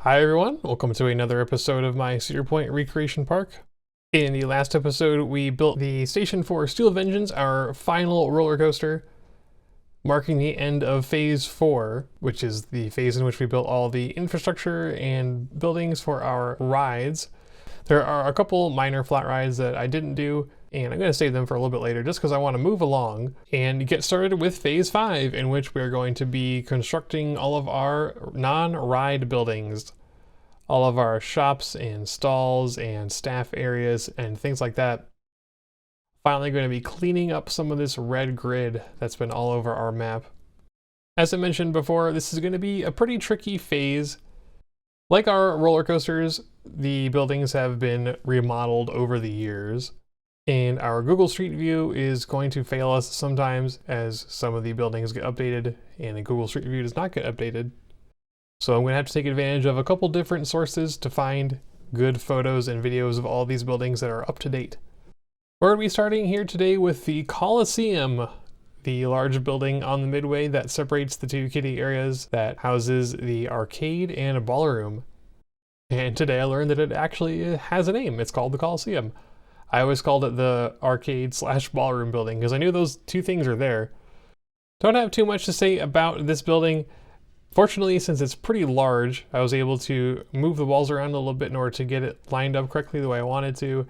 Hi everyone, welcome to another episode of my Cedar Point Recreation Park. In the last episode, we built the Station 4 Steel Vengeance, our final roller coaster, marking the end of Phase 4, which is the phase in which we built all the infrastructure and buildings for our rides. There are a couple minor flat rides that I didn't do, and I'm going to save them for a little bit later just because I want to move along and get started with Phase 5, in which we're going to be constructing all of our non-ride buildings. All of our shops and stalls and staff areas and things like that. Finally going to be cleaning up some of this red grid that's been all over our map. As I mentioned before, this is going to be a pretty tricky phase. Like our roller coasters, the buildings have been remodeled over the years, and our Google Street View is going to fail us sometimes as some of the buildings get updated and the Google Street View does not get updated. So I'm going to have to take advantage of a couple different sources to find good photos and videos of all these buildings that are up to date. We're going to be starting here today with the Coliseum, the large building on the Midway that separates the two kiddie areas that houses the arcade and a ballroom. And today I learned that it actually has a name. It's called the Coliseum. I always called it the arcade/ballroom building because I knew those two things are there. Don't have too much to say about this building. Fortunately, since it's pretty large, I was able to move the walls around a little bit in order to get it lined up correctly the way I wanted to.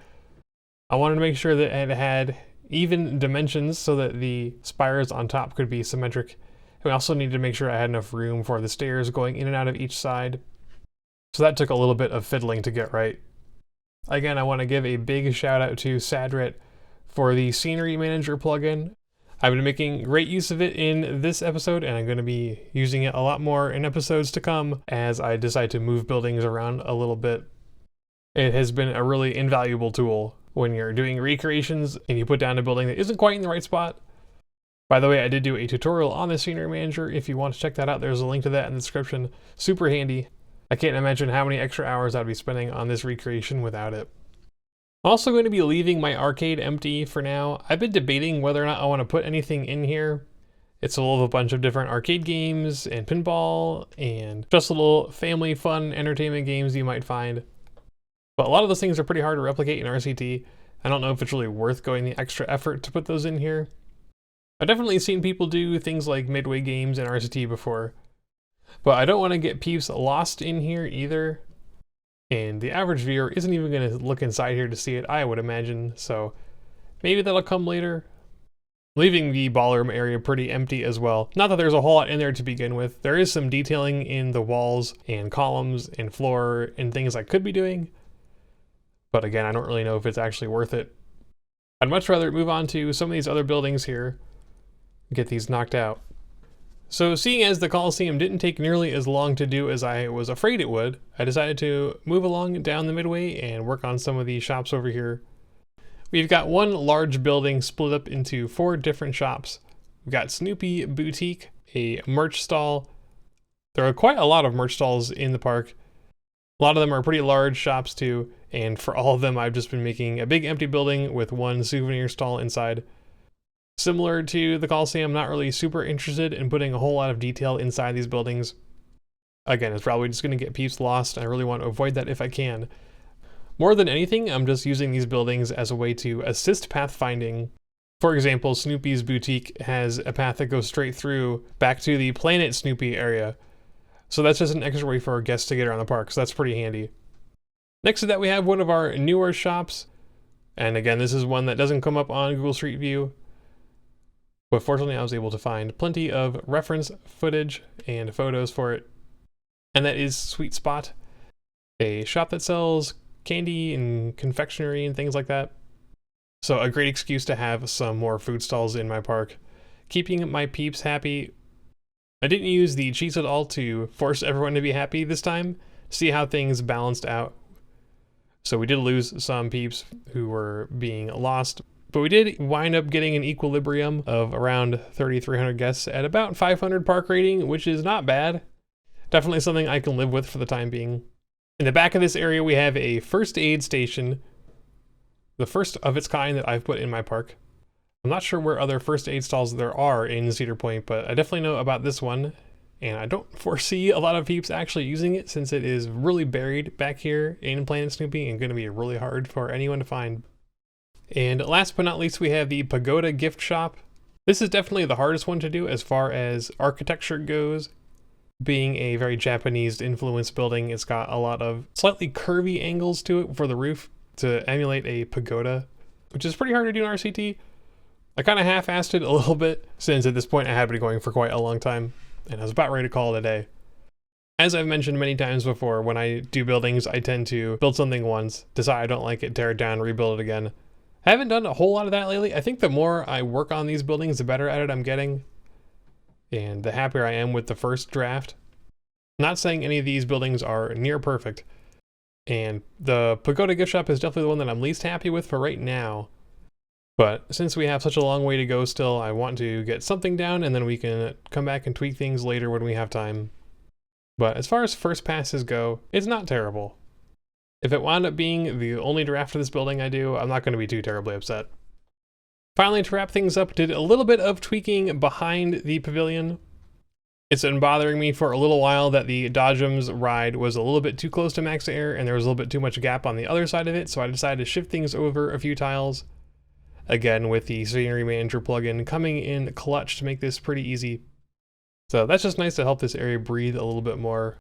I wanted to make sure that it had even dimensions so that the spires on top could be symmetric. We also needed to make sure I had enough room for the stairs going in and out of each side. So that took a little bit of fiddling to get right. Again, I want to give a big shout out to Sadret for the Scenery Manager plugin. I've been making great use of it in this episode, and I'm going to be using it a lot more in episodes to come as I decide to move buildings around a little bit. It has been a really invaluable tool when you're doing recreations and you put down a building that isn't quite in the right spot. By the way, I did do a tutorial on the Scenery Manager. If you want to check that out, there's a link to that in the description. Super handy. I can't imagine how many extra hours I'd be spending on this recreation without it. I'm also going to be leaving my arcade empty for now. I've been debating whether or not I want to put anything in here. It's full of a bunch of different arcade games and pinball and just little family fun entertainment games you might find. But a lot of those things are pretty hard to replicate in RCT. I don't know if it's really worth going the extra effort to put those in here. I've definitely seen people do things like Midway games in RCT before. But I don't want to get peeps lost in here either. And the average viewer isn't even going to look inside here to see it, I would imagine, so maybe that'll come later. Leaving the ballroom area pretty empty as well. Not that there's a whole lot in there to begin with. There is some detailing in the walls and columns and floor and things I could be doing. But again, I don't really know if it's actually worth it. I'd much rather move on to some of these other buildings here, get these knocked out. So seeing as the Coliseum didn't take nearly as long to do as I was afraid it would, I decided to move along down the Midway and work on some of these shops over here. We've got one large building split up into 4 different shops. We've got Snoopy Boutique, a merch stall. There are quite a lot of merch stalls in the park. A lot of them are pretty large shops too, and for all of them I've just been making a big empty building with one souvenir stall inside. Similar to the Coliseum, I'm not really super interested in putting a whole lot of detail inside these buildings. Again, it's probably just going to get peeps lost, and I really want to avoid that if I can. More than anything, I'm just using these buildings as a way to assist pathfinding. For example, Snoopy's Boutique has a path that goes straight through back to the Planet Snoopy area. So that's just an extra way for our guests to get around the park, so that's pretty handy. Next to that, we have one of our newer shops. And again, this is one that doesn't come up on Google Street View. But fortunately, I was able to find plenty of reference footage and photos for it. And that is Sweet Spot, a shop that sells candy and confectionery and things like that. So a great excuse to have some more food stalls in my park. Keeping my peeps happy. I didn't use the cheats at all to force everyone to be happy this time. See how things balanced out. So we did lose some peeps who were being lost. But we did wind up getting an equilibrium of around 3,300 guests at about 500 park rating, which is not bad. Definitely something I can live with for the time being. In the back of this area, we have a first aid station, the first of its kind that I've put in my park. I'm not sure where other first aid stalls there are in Cedar Point, but I definitely know about this one. and I don't foresee a lot of peeps actually using it since it is really buried back here in Planet Snoopy and going to be really hard for anyone to find. And last but not least, we have the Pagoda gift shop. This is definitely the hardest one to do as far as architecture goes. Being a very Japanese influenced building, it's got a lot of slightly curvy angles to it for the roof to emulate a pagoda, which is pretty hard to do in RCT. I kind of half-assed it a little bit since at this point I had been going for quite a long time and I was about ready to call it a day. As I've mentioned many times before, when I do buildings, I tend to build something once, decide I don't like it, tear it down, rebuild it again. I haven't done a whole lot of that lately. I think the more I work on these buildings, the better at it I'm getting. And the happier I am with the first draft. Not saying any of these buildings are near perfect. And the Pagoda gift shop is definitely the one that I'm least happy with for right now. But since we have such a long way to go still, I want to get something down and then we can come back and tweak things later when we have time. But as far as first passes go, it's not terrible. If it wound up being the only draft of this building I do, I'm not going to be too terribly upset. Finally, to wrap things up, did a little bit of tweaking behind the pavilion. It's been bothering me for a little while that the Dodgems ride was a little bit too close to max air and there was a little bit too much gap on the other side of it, so I decided to shift things over a few tiles. Again, with the Scenery Manager plugin coming in clutch to make this pretty easy. So that's just nice to help this area breathe a little bit more.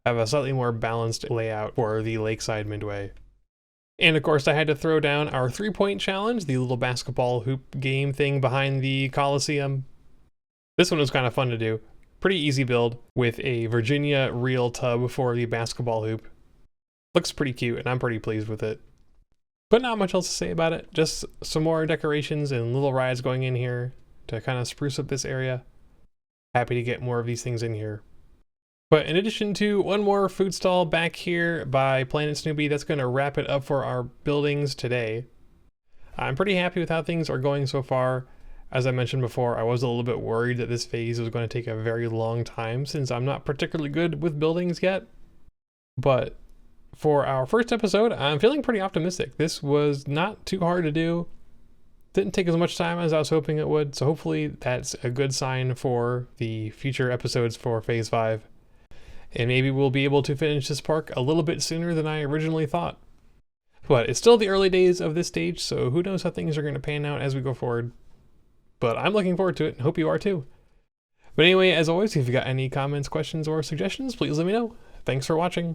Have a slightly more balanced layout for the Lakeside Midway. And of course I had to throw down our 3-point challenge, the little basketball hoop game thing behind the Coliseum. This one was kind of fun to do. Pretty easy build with a Virginia reel tub for the basketball hoop. Looks pretty cute and I'm pretty pleased with it. But not much else to say about it. Just some more decorations and little rides going in here to kind of spruce up this area. Happy to get more of these things in here. But in addition to one more food stall back here by Planet Snoopy, that's going to wrap it up for our buildings today. I'm pretty happy with how things are going so far. As I mentioned before, I was a little bit worried that this phase was going to take a very long time since I'm not particularly good with buildings yet. But for our first episode, I'm feeling pretty optimistic. This was not too hard to do. Didn't take as much time as I was hoping it would, so hopefully that's a good sign for the future episodes for Phase 5. And maybe we'll be able to finish this park a little bit sooner than I originally thought. But it's still the early days of this stage, so who knows how things are going to pan out as we go forward. But I'm looking forward to it, and hope you are too. But anyway, as always, if you've got any comments, questions, or suggestions, please let me know. Thanks for watching.